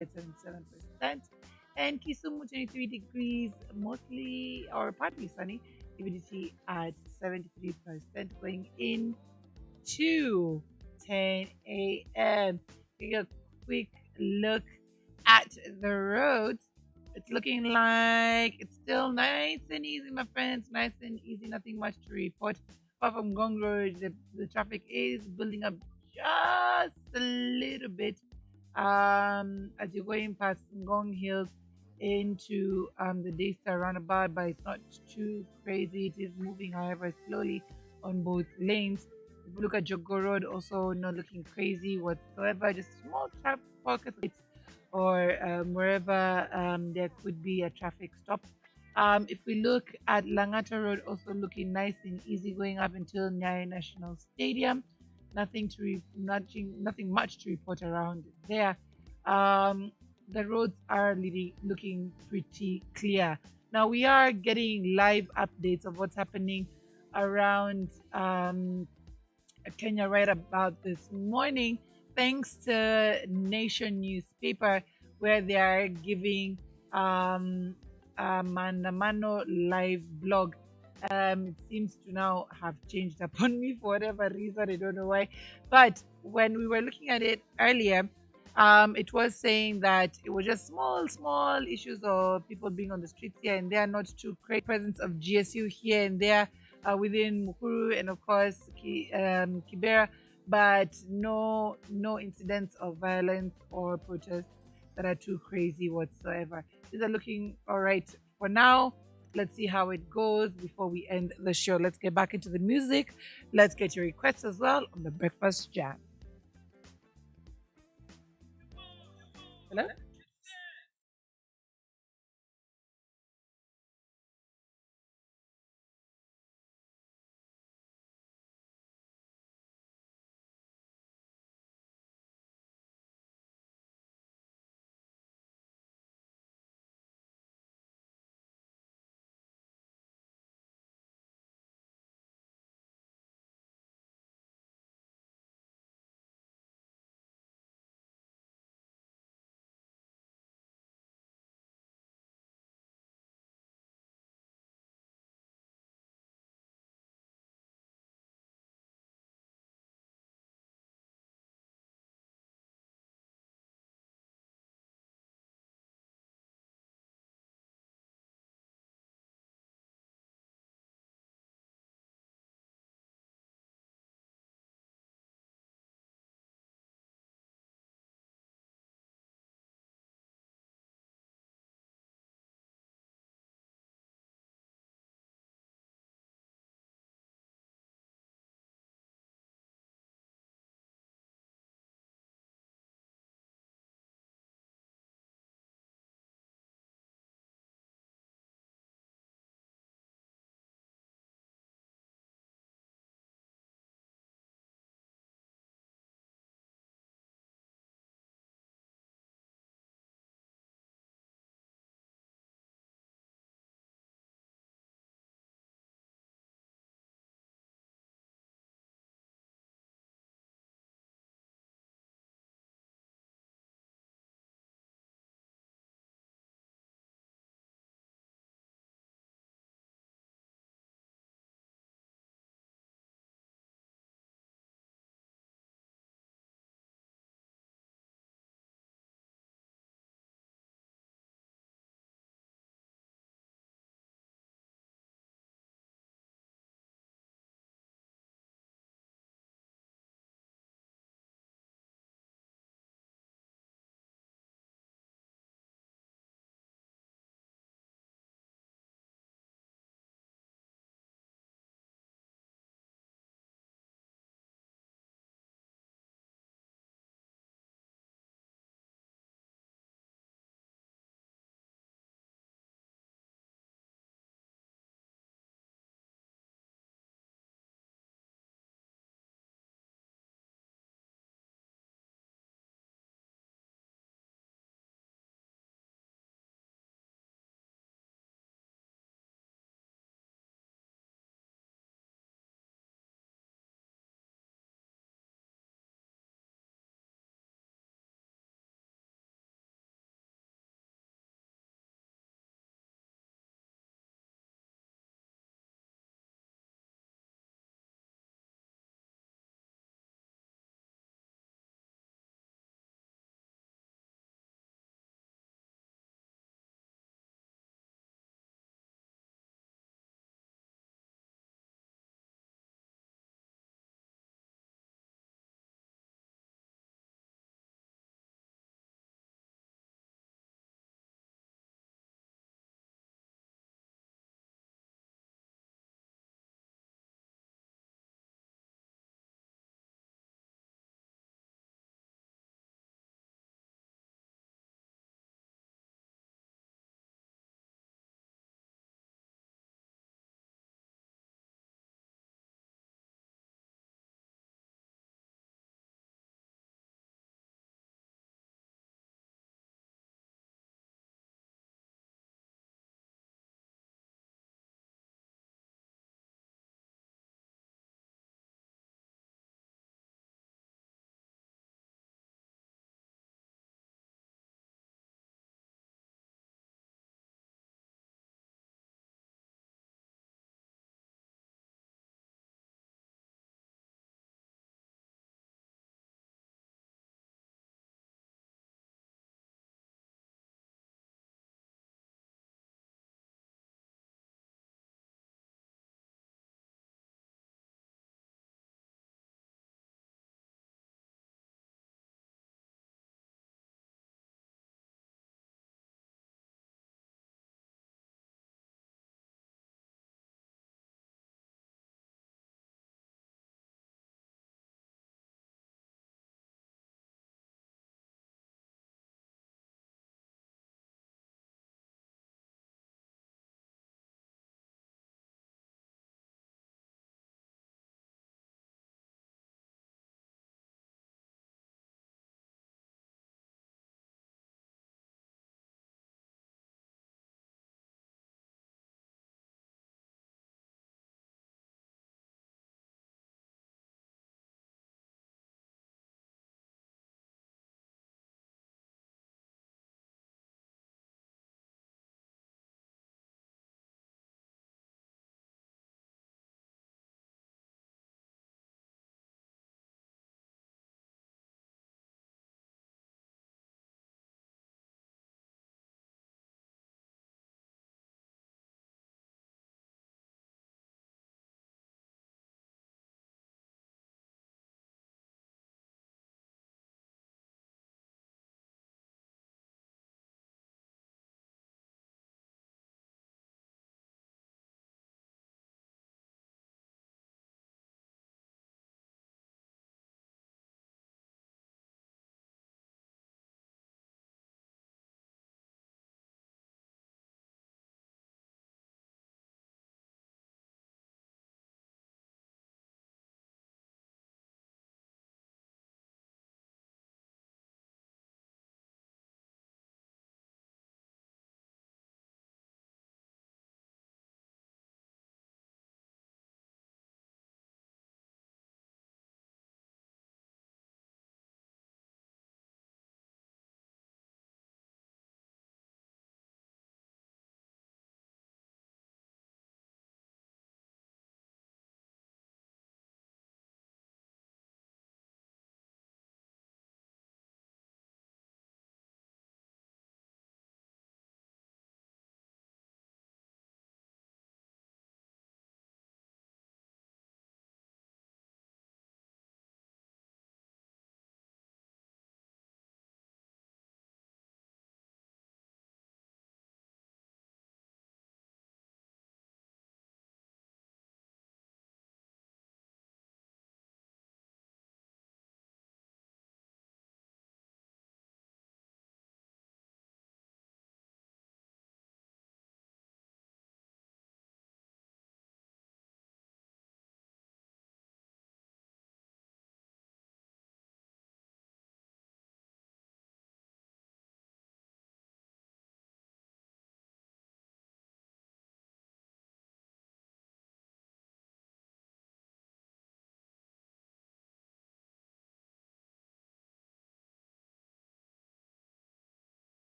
at 77%. And Kisumu 23 degrees, mostly or partly sunny, humidity at 73%, going into 10 a.m. Take a quick look at the roads. It's looking like it's still nice and easy, my friends. Nice and easy, nothing much to report. Apart from Gong Road, the traffic is building up just a little bit as you're going past Ngong Hills into the Daystar roundabout, but it's not too crazy. It is moving, however, slowly on both lanes. If you look at Jogo Road, also not looking crazy whatsoever, just small traffic pockets or wherever there could be a traffic stop. If we look at Langata Road, also looking nice and easy going up until Nyayo National Stadium. Nothing much to report around there. Um, the roads are looking pretty clear. Now we are getting live updates of what's happening around Kenya right about this morning, thanks to Nation newspaper, where they are giving a Maandamano live blog. It seems to now have changed upon me for whatever reason. I don't know why. But when we were looking at it earlier, it was saying that it was just small issues of people being on the streets here and there, not too crazy presence of GSU here and there within Mukuru and of course Kibera, but no incidents of violence or protests that are too crazy whatsoever. These are looking all right for now. Let's see how it goes before we end the show. Let's get back into the music. Let's get your requests as well on the Breakfast Jam. Hello?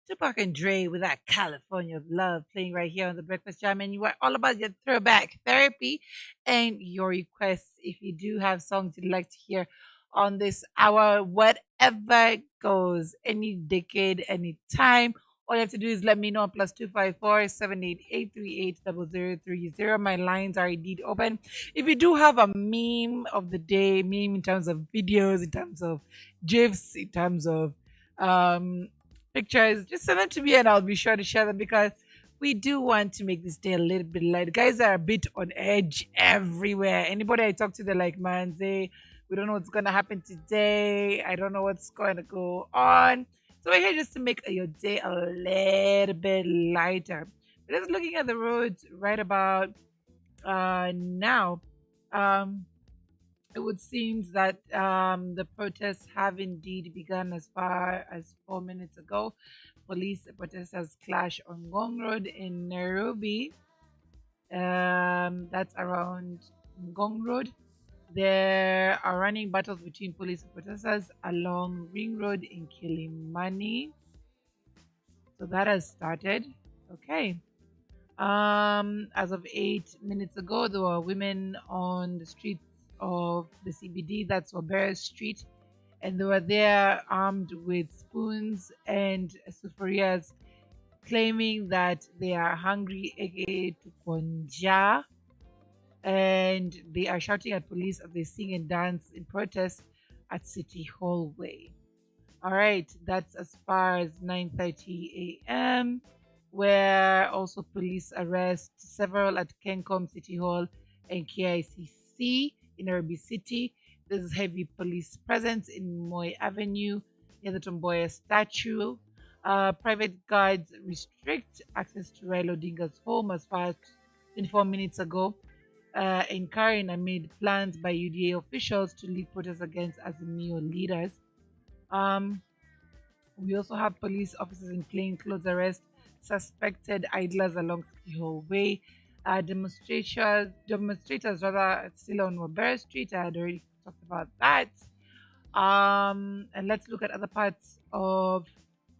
Tupac and Dre with that California Love playing right here on the Breakfast Jam. And you are all about your throwback therapy and your requests. If you do have songs you'd like to hear on this hour, whatever goes, any decade, any time, all you have to do is let me know on +254 788 388 0030. My lines are indeed open. If you do have a meme of the day, meme in terms of videos, in terms of GIFs, in terms of um pictures, just send them to me and I'll be sure to share them because we do want to make this day a little bit light. Guys are a bit on edge everywhere. Anybody I talk to, they're like, man, we don't know what's gonna happen today. I don't know what's going to go on. So we're here just to make your day a little bit lighter. But just looking at the roads right about now, um, it would seem that the protests have indeed begun as far as 4 minutes ago. Police protesters clash on Ngong Road in Nairobi. That's around Ngong Road. There are running battles between police and protesters along Ring Road in Kilimani. So that has started. Okay. As of 8 minutes ago, there were women on the streets of the CBD, that's Wabera Street, and they were there armed with spoons and sufurias, claiming that they are hungry, aka tukonja, and they are shouting at police as they sing and dance in protest at City Hallway. All right, that's as far as 9:30 a.m., where also police arrest several at Kencom City Hall and KICC in Nairobi City. There's heavy police presence in Moi Avenue near the Tomboya statue. Private guards restrict access to Raila Odinga's home as far as 24 minutes ago. In Karen, amid plans by UDA officials to lead protests against Azimio leaders. Um, we also have police officers in plainclothes arrest suspected idlers along City Hall Way. Demonstrators rather still on Wabera Street. I had already talked about that. And let's look at other parts of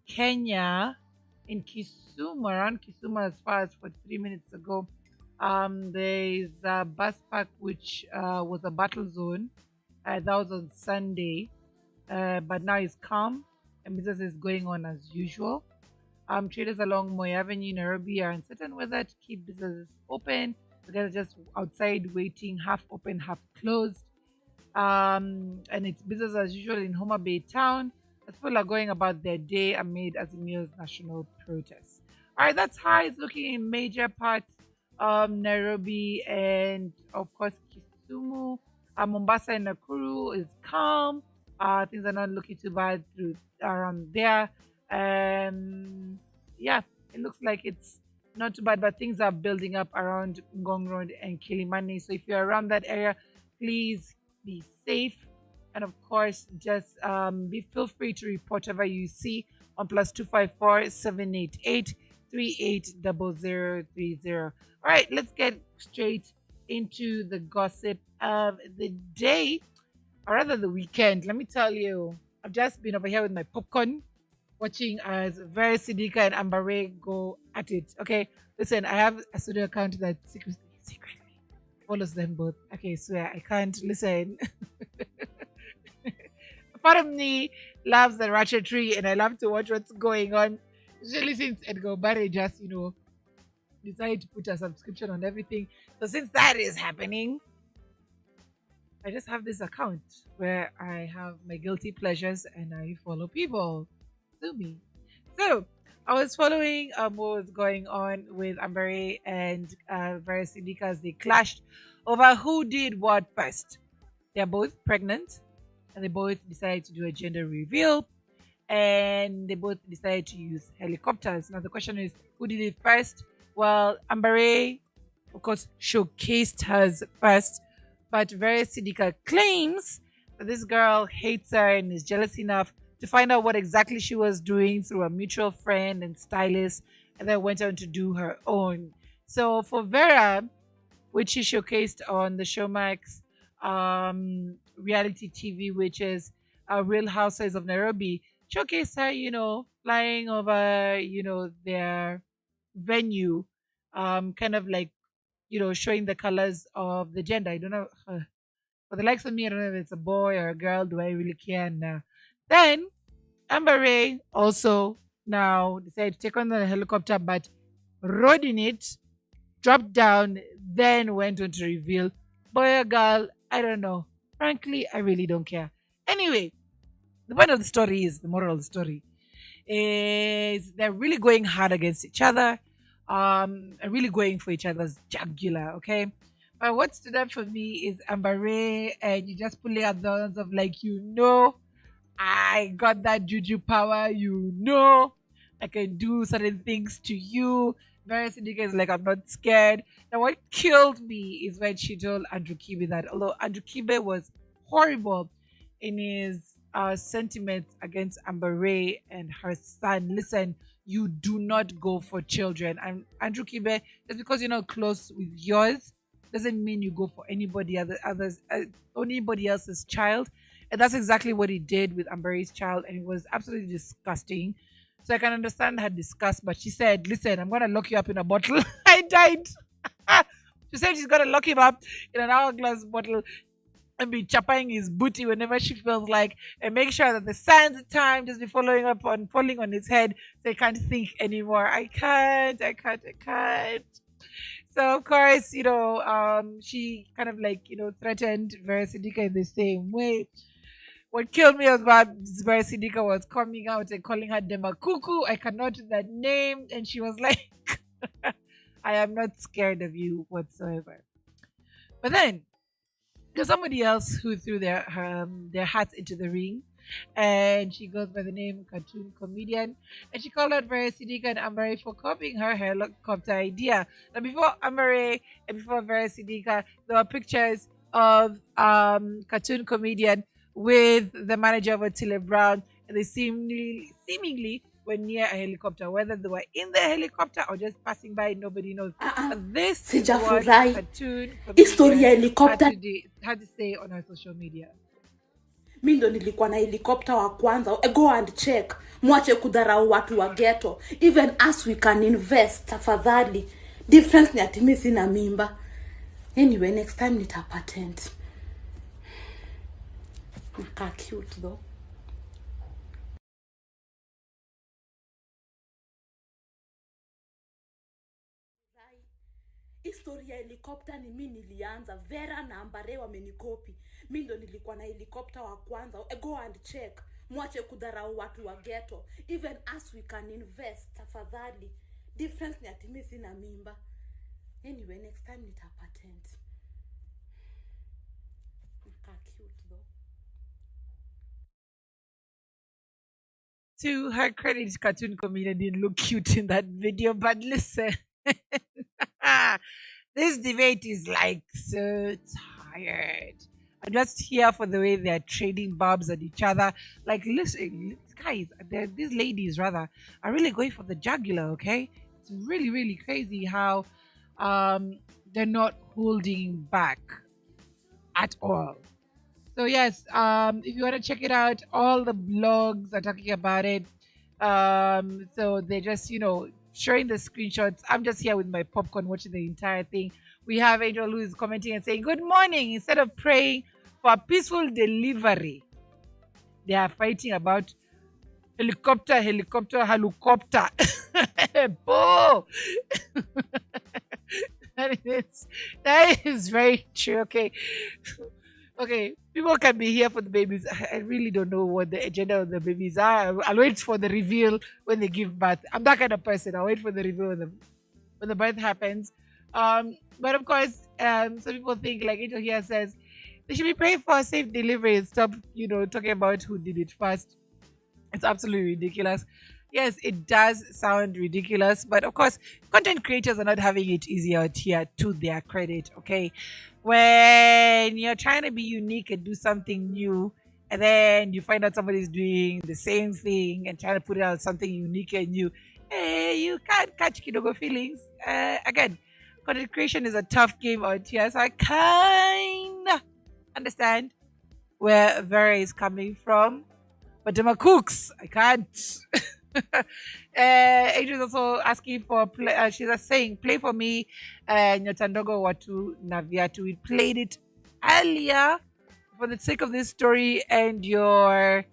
Kenya. In Kisumu, around Kisumu, as far as 43 minutes ago, there's a bus park which was a battle zone. That was on Sunday, but now it's calm and business is going on as usual. Traders along Moi Avenue, Nairobi are uncertain whether to keep businesses open. They're just outside waiting, half open, half closed. And it's business as usual in Homa Bay town as people are going about their day amid Azimio's national protests. All right, that's how it's looking in major parts of Nairobi and, of course, Kisumu. Mombasa and Nakuru is calm. Things are not looking too bad through around there. Yeah, it looks like it's not too bad, but things are building up around Ngong Road and Kilimani. So if you're around that area, please be safe. And of course, just feel free to report whatever you see on +254 788 380030. All right, let's get straight into the gossip of the day, or rather the weekend. Let me tell you, I've just been over here with my popcorn watching as Very Sidika and Ambare go at it. Okay, listen, I have a studio account that secretly follows them both. Okay, swear I can't listen. Part of me loves the ratchetry and I love to watch what's going on. Especially since Edgar Barry just, decided to put a subscription on everything. So since that is happening, I just have this account where I have my guilty pleasures and I follow people. To me. So I was following what was going on with Ambare and various Siddiqas. They clashed over who did what first. They're both pregnant and they both decided to do a gender reveal and they both decided to use helicopters. Now the question is, who did it first? Well, Ambare, of course, showcased hers first, but Very Siddiqa claims that this girl hates her and is jealous enough to find out what exactly she was doing through a mutual friend and stylist, and then went on to do her own. So for Vera, which she showcased on the Showmax reality TV, which is Real Housewives of Nairobi, showcased her, flying over, their venue, kind of like, showing the colors of the gender. I don't know. For the likes of me, I don't know if it's a boy or a girl. Do I really care now? Then Amber Ray also now decided to take on the helicopter, but rode in it, dropped down, then went on to reveal boy or girl. I don't know. Frankly, I really don't care. Anyway, the point of the story is the moral of the story is they're really going hard against each other, and really going for each other's jugular. Okay, but what stood out for me is Amber Ray, and you just pull out the ones of like, I got that juju power, I can do certain things to you. Very Syndicate is like, I'm not scared. Now, what killed me is when she told Andrew Kibe that although Andrew Kibe was horrible in his sentiments against Amber Ray and her son, listen, you do not go for children. And Andrew Kibe, just because you're not close with yours, doesn't mean you go for anybody else's child. And that's exactly what he did with Amber's child, and it was absolutely disgusting. So I can understand her disgust, but she said, listen, I'm gonna lock you up in a bottle. I died. She said she's gonna lock him up in an hourglass bottle and be chapping his booty whenever she feels like, and make sure that the sands of time just be falling on his head so he can't think anymore. I can't. So of course, she kind of like, threatened Vera Sidika in the same way. What killed me was that Vera Sidika was coming out and calling her Demakuku. I cannot do that name. And she was like, I am not scared of you whatsoever. But then there's somebody else who threw their hats into the ring, and she goes by the name Cartoon Comedian, and she called out Vera Sidika and Amare for copying her helicopter idea. Now, before Amare and before Vera Sidika, there were pictures of Cartoon Comedian with the manager of Otile Brown, and they seemingly were near a helicopter. Whether they were in the helicopter or just passing by, nobody knows. But this is what Sijafurahi. Cartoon Historia ya Comedian helikopta. had to say on her social media. Mi ndo nilikuwa na helikopta wa kwanza. Go and check. Mwache kudharau watu wa ghetto. Even us we can invest, tafadhali. Difference ni ati mi sina mimba. Anyway, next time nita patent. Nika cute though. Historia ya helikopta ni mi nilianza. Vera na Ambare wamenikopi. Mi ndo nilikuwa na helikopta wa kwanza. Go and check. Mwache kudharau watu wa ghetto. Even us we can invest, tafadhali. Difference ni ati mi sina mimba. Anyway, next time nita patent. Nika cute though. To her credit, Cartoon Comedian didn't look cute in that video, but listen. This debate is like so tired. I'm just here for the way they're trading barbs at each other. Like, listen, guys, these ladies rather are really going for the jugular. Okay, it's really, really crazy how they're not holding back at all. So yes, if you want to check it out, all the blogs are talking about it. So they're just showing the screenshots. I'm just here with my popcorn watching the entire thing. We have Angel who is commenting and saying, "Good morning." Instead of praying for a peaceful delivery, they are fighting about helicopter. Boo! that is very true. Okay. Okay, people can be here for the babies. I really don't know what the agenda of the babies are. I'll wait for the reveal when they give birth. I'm that kind of person. I'll wait for the reveal when the birth happens. But of course, some people think, like Angel here says, they should be praying for a safe delivery and stop, talking about who did it first. It's absolutely ridiculous. Yes, it does sound ridiculous, but of course, content creators are not having it easy out here, to their credit, okay? When you're trying to be unique and do something new, and then you find out somebody's doing the same thing and trying to put it out something unique and new, you can't catch kidogo feelings. Again, content creation is a tough game out here, so I kind of understand where Vera is coming from. But Dema Cooks, I can't. Adrian's also asking for play. She's just saying, play for me, Nyotandogo Watu Naviatu. We played it earlier for the sake of this story and your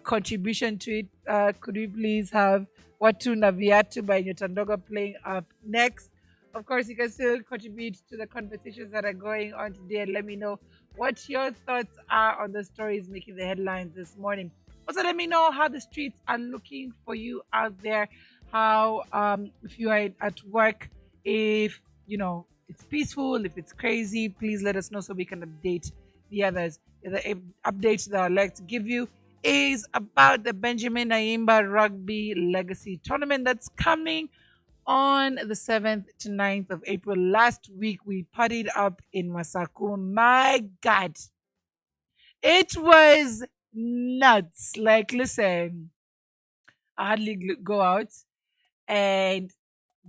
contribution to it. Could we please have Watu Naviatu by Nyotandogo playing up next? Of course, you can still contribute to the conversations that are going on today and let me know what your thoughts are on the stories making the headlines this morning. Also, let me know how the streets are looking for you out there. How, if you are at work, if it's peaceful, if it's crazy, please let us know so we can update the others. The update that I'd like to give you is about the Benjamin Ayimba Rugby Legacy Tournament that's coming on the 7th to 9th of April. Last week, we partied up in Masaku. My God, it was nuts. Like, listen, I hardly go out, and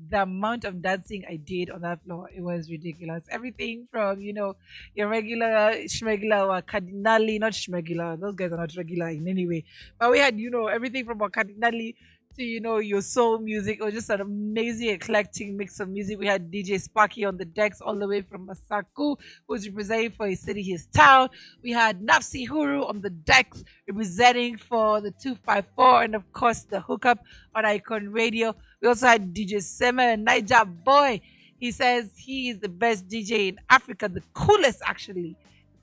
the amount of dancing I did on that floor, it was ridiculous. Everything from, your regular schmegular or cardinali, not schmegular, those guys are not regular in any way. But we had, everything from a cardinali to, your soul music. It was just an amazing, eclectic mix of music. We had DJ Sparky on the decks all the way from Masaku, who's representing for his city, his town. We had Napsi Huru on the decks representing for the 254, and of course the hookup on Icon Radio. We also had DJ Sema and Niger Boy. He says he is the best DJ in Africa, the coolest actually.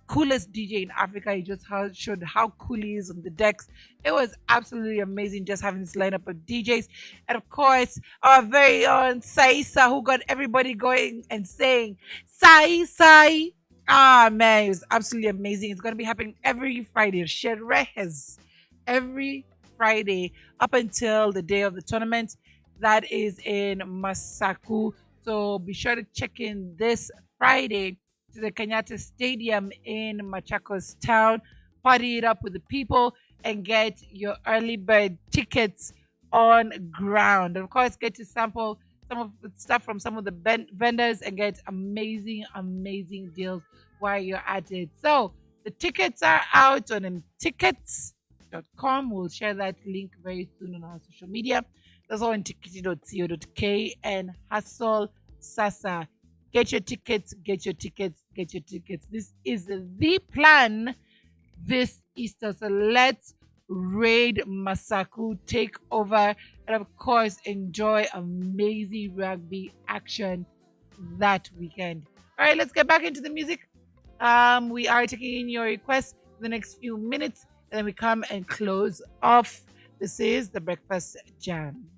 Coolest DJ in Africa. He just showed how cool he is on the decks. It was absolutely amazing just having this lineup of DJs. And of course, our very own Saisa, who got everybody going and saying, Sai, Sai. Ah, man, it was absolutely amazing. It's going to be happening every Friday. Sherehes. Every Friday up until the day of the tournament. That is in Masaku. So be sure to check in this Friday to the Kenyatta Stadium in Machakos town. Party it up with the people and get your early bird tickets on ground. Of course, get to sample some of the stuff from some of the vendors and get amazing, amazing deals while you're at it. So the tickets are out on tickets.com. We'll share that link very soon on our social media. That's all on tickety.co.k and Hustle Sasa. Get your tickets, get your tickets, get your tickets. This is the plan this Easter. So let's raid Masaku, take over, and of course, enjoy amazing rugby action that weekend. All right, let's get back into the music. We are taking in your requests for the next few minutes, and then we come and close off. This is the Breakfast Jam.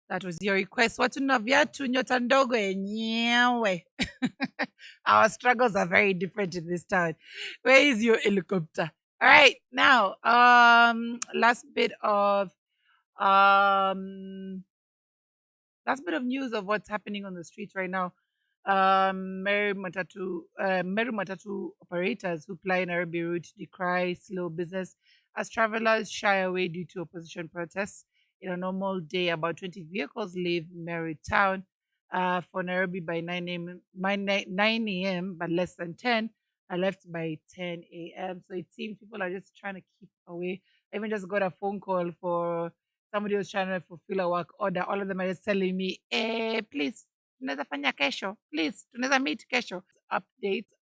That was your request. Watuna viatu nyota ndogo yenyewe. Our struggles are very different in this town. Where is your helicopter? All right, now, last bit of um last bit of news of what's happening on the streets right now. Meru Matatu operators who ply Nairobi route decry slow business as travelers shy away due to opposition protests. In a normal day, about 20 vehicles leave Meru town for Nairobi by 9 a.m., but less than 10 are left by 10 a.m. So it seems people are just trying to keep away. I even just got a phone call for somebody was trying to fulfill a work order. All of them are just telling me, please, tunaweza fanya kesho. Please, tunaweza meet kesho. Updates.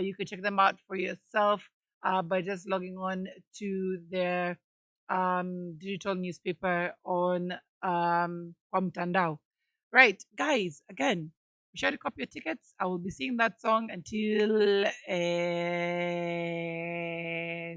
You can check them out for yourself by just logging on to their digital newspaper on kwa mtandao. Right, guys, again, be sure to copy your tickets. I will be singing that song until the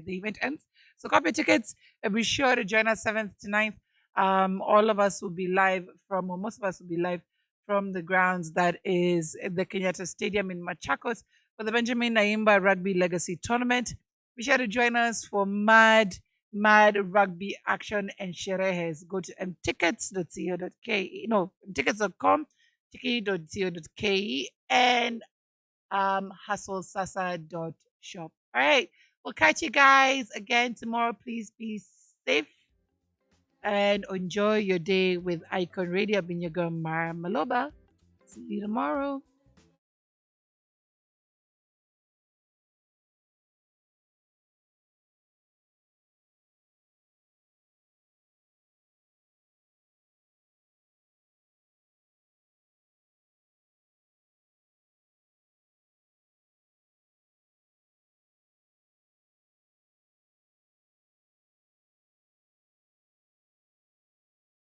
event ends. So copy your tickets and be sure to join us 7th to 9th. All of us will be live from, or most of us will be live from the grounds that is the Kenyatta Stadium in Machakos for the Benjamin Naimba Rugby Legacy Tournament. Be sure to join us for mad rugby action and sherehes. Go to mtickets.co.ke, no, tickets.com, ticket.co.ke, and hustlesasa.shop. All right. We'll catch you guys again tomorrow. Please be safe and enjoy your day with Icon Radio. I've been your girl, Myra Maloba. See you tomorrow.